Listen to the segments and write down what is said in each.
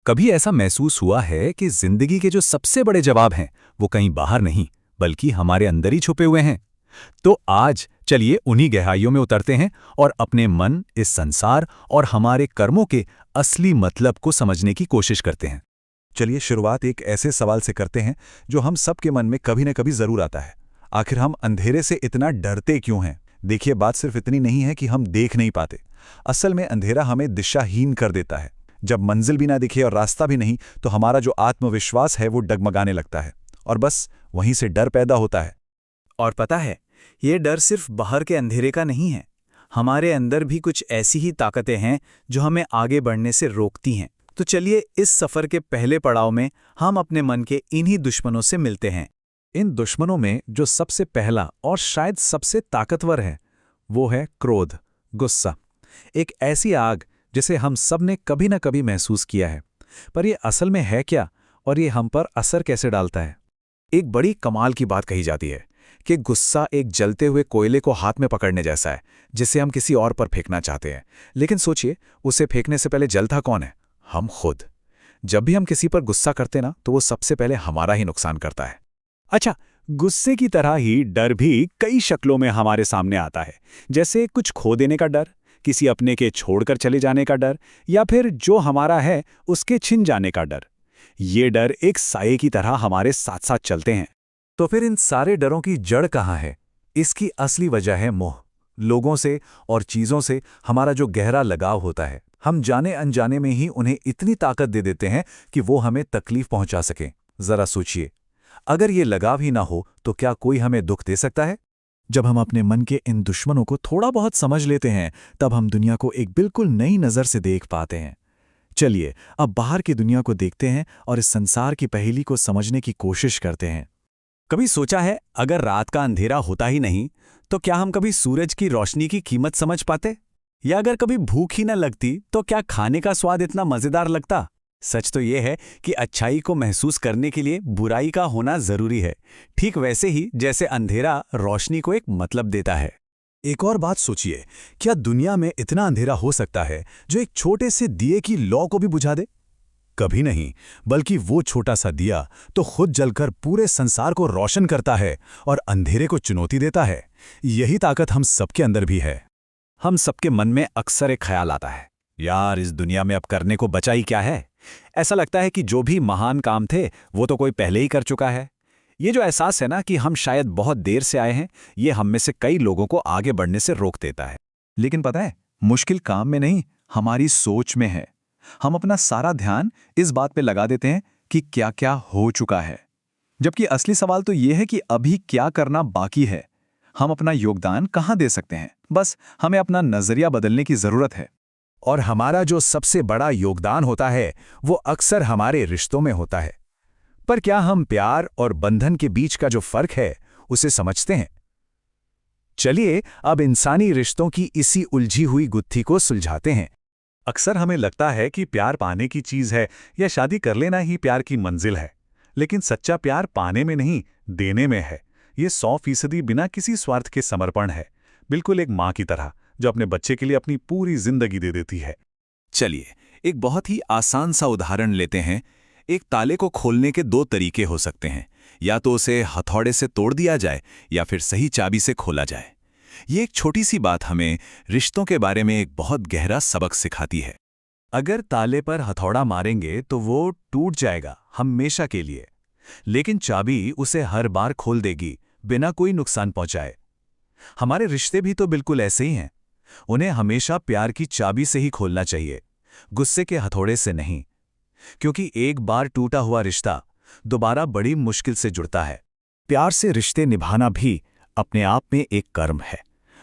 कभी ऐसा महसूस हुआ है कि जिंदगी के जो सबसे बड़े जवाब हैं वो कहीं बाहर नहीं बल्कि हमारे अंदर ही छुपे हुए हैं। तो आज चलिए उन्हीं गहराइयों में उतरते हैं और अपने मन, इस संसार और हमारे कर्मों के असली मतलब को समझने की कोशिश करते हैं। चलिए शुरुआत एक ऐसे सवाल से करते हैं जो हम सबके मन में कभी न कभी जरूर आता है। आखिर हम अंधेरे से इतना डरते क्यों हैं? देखिए, बात सिर्फ इतनी नहीं है कि हम देख नहीं पाते। असल में अंधेरा हमें दिशाहीन कर देता है। जब मंजिल भी ना दिखे और रास्ता भी नहीं, तो हमारा जो आत्मविश्वास है वो डगमगाने लगता है और बस वहीं से डर पैदा होता है। और पता है, ये डर सिर्फ बाहर के अंधेरे का नहीं है। हमारे अंदर भी कुछ ऐसी ही ताकतें हैं जो हमें आगे बढ़ने से रोकती हैं। तो चलिए इस सफ़र के पहले पड़ाव में हम अपने मन के इन्हीं दुश्मनों से मिलते हैं। इन दुश्मनों में जो सबसे पहला और शायद सबसे ताकतवर है वो है क्रोध, गुस्सा। एक ऐसी आग जिसे हम सब ने कभी न कभी महसूस किया है। पर ये असल में है क्या और ये हम पर असर कैसे डालता है? एक बड़ी कमाल की बात कही जाती है कि गुस्सा एक जलते हुए कोयले को हाथ में पकड़ने जैसा है, जिसे हम किसी और पर फेंकना चाहते हैं। लेकिन सोचिए, उसे फेंकने से पहले जलता कौन है? हम खुद। जब भी हम किसी पर गुस्सा करते ना, तो वो सबसे पहले हमारा ही नुकसान करता है। अच्छा, गुस्से की तरह ही डर भी कई शक्लों में हमारे सामने आता है। जैसे कुछ खो देने का डर, किसी अपने के छोड़कर चले जाने का डर, या फिर जो हमारा है उसके छिन जाने का डर। ये डर एक साये की तरह हमारे साथ साथ चलते हैं। तो फिर इन सारे डरों की जड़ कहाँ है? इसकी असली वजह है मोह। लोगों से और चीज़ों से हमारा जो गहरा लगाव होता है, हम जाने अनजाने में ही उन्हें इतनी ताकत दे देते हैं कि वो हमें तकलीफ पहुंचा सकें। जरा सोचिए, अगर ये लगाव ही ना हो तो क्या कोई हमें दुख दे सकता है? जब हम अपने मन के इन दुश्मनों को थोड़ा बहुत समझ लेते हैं, तब हम दुनिया को एक बिल्कुल नई नज़र से देख पाते हैं। चलिए अब बाहर की दुनिया को देखते हैं और इस संसार की पहेली को समझने की कोशिश करते हैं। कभी सोचा है, अगर रात का अंधेरा होता ही नहीं तो क्या हम कभी सूरज की रोशनी की कीमत समझ पाते? या अगर कभी भूख ही न लगती तो क्या खाने का स्वाद इतना मजेदार लगता? सच तो यह है कि अच्छाई को महसूस करने के लिए बुराई का होना जरूरी है। ठीक वैसे ही जैसे अंधेरा रोशनी को एक मतलब देता है। एक और बात सोचिए, क्या दुनिया में इतना अंधेरा हो सकता है जो एक छोटे से दिए की लौ को भी बुझा दे? कभी नहीं, बल्कि वो छोटा सा दिया तो खुद जलकर पूरे संसार को रोशन करता है और अंधेरे को चुनौती देता है। यही ताकत हम सबके अंदर भी है। हम सबके मन में अक्सर एक ख्याल आता है, यार इस दुनिया में अब करने को बचा ही क्या है। ऐसा लगता है कि जो भी महान काम थे वो तो कोई पहले ही कर चुका है। ये जो एहसास है ना कि हम शायद बहुत देर से आए हैं, ये हम में से कई लोगों को आगे बढ़ने से रोक देता है। लेकिन पता है, मुश्किल काम में नहीं, हमारी सोच में है। हम अपना सारा ध्यान इस बात पे लगा देते हैं कि क्या क्या हो चुका है, जबकि असली सवाल तो ये है कि अभी क्या करना बाकी है। हम अपना योगदान कहाँ दे सकते हैं? बस हमें अपना नजरिया बदलने की जरूरत है। और हमारा जो सबसे बड़ा योगदान होता है वो अक्सर हमारे रिश्तों में होता है। पर क्या हम प्यार और बंधन के बीच का जो फर्क है उसे समझते हैं? चलिए अब इंसानी रिश्तों की इसी उलझी हुई गुत्थी को सुलझाते हैं। अक्सर हमें लगता है कि प्यार पाने की चीज है या शादी कर लेना ही प्यार की मंजिल है। लेकिन सच्चा प्यार पाने में नहीं, देने में है। ये 100% बिना किसी स्वार्थ के समर्पण है, बिल्कुल एक माँ की तरह जो अपने बच्चे के लिए अपनी पूरी जिंदगी दे देती है। चलिए एक बहुत ही आसान सा उदाहरण लेते हैं। एक ताले को खोलने के दो तरीके हो सकते हैं, या तो उसे हथौड़े से तोड़ दिया जाए या फिर सही चाबी से खोला जाए। ये एक छोटी सी बात हमें रिश्तों के बारे में एक बहुत गहरा सबक सिखाती है। अगर ताले पर हथौड़ा मारेंगे तो वो टूट जाएगा हमेशा के लिए, लेकिन चाबी उसे हर बार खोल देगी बिना कोई नुकसान पहुंचाए। हमारे रिश्ते भी तो बिल्कुल ऐसे ही हैं। उन्हें हमेशा प्यार की चाबी से ही खोलना चाहिए, गुस्से के हथौड़े से नहीं, क्योंकि एक बार टूटा हुआ रिश्ता दोबारा बड़ी मुश्किल से जुड़ता है। प्यार से रिश्ते निभाना भी अपने आप में एक कर्म है।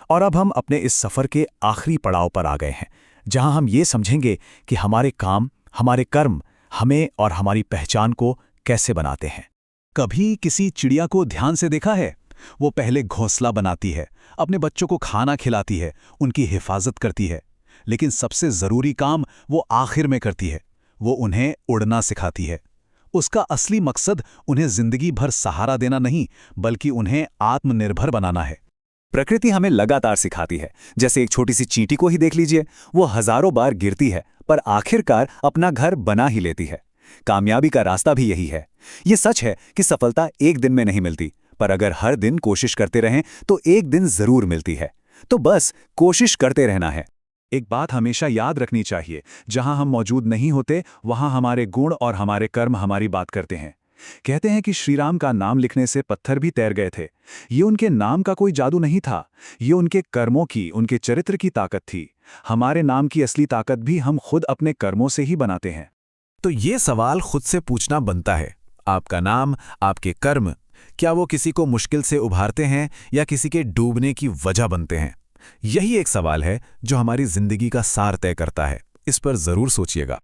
और अब हम अपने इस सफ़र के आखिरी पड़ाव पर आ गए हैं, जहां हम ये समझेंगे कि हमारे काम, हमारे कर्म हमें और हमारी पहचान को कैसे बनाते हैं। कभी किसी चिड़िया को ध्यान से देखा है? वो पहले घोंसला बनाती है, अपने बच्चों को खाना खिलाती है, उनकी हिफाजत करती है, लेकिन सबसे ज़रूरी काम वो आखिर में करती है। वो उन्हें उड़ना सिखाती है। उसका असली मकसद उन्हें जिंदगी भर सहारा देना नहीं, बल्कि उन्हें आत्मनिर्भर बनाना है। प्रकृति हमें लगातार सिखाती है। जैसे एक छोटी सी चींटी को ही देख लीजिए, वो हजारों बार गिरती है पर आखिरकार अपना घर बना ही लेती है। कामयाबी का रास्ता भी यही है। ये सच है कि सफलता एक दिन में नहीं मिलती, पर अगर हर दिन कोशिश करते रहें तो एक दिन जरूर मिलती है। तो बस कोशिश करते रहना है। एक बात हमेशा याद रखनी चाहिए, जहां हम मौजूद नहीं होते वहां हमारे गुण और हमारे कर्म हमारी बात करते हैं। कहते हैं कि श्रीराम का नाम लिखने से पत्थर भी तैर गए थे। ये उनके नाम का कोई जादू नहीं था, ये उनके कर्मों की, उनके चरित्र की ताकत थी। हमारे नाम की असली ताकत भी हम खुद अपने कर्मों से ही बनाते हैं। तो ये सवाल खुद से पूछना बनता है, आपका नाम, आपके कर्म, क्या वो किसी को मुश्किल से उभारते हैं या किसी के डूबने की वजह बनते हैं? यही एक सवाल है जो हमारी जिंदगी का सार तय करता है। इस पर जरूर सोचिएगा।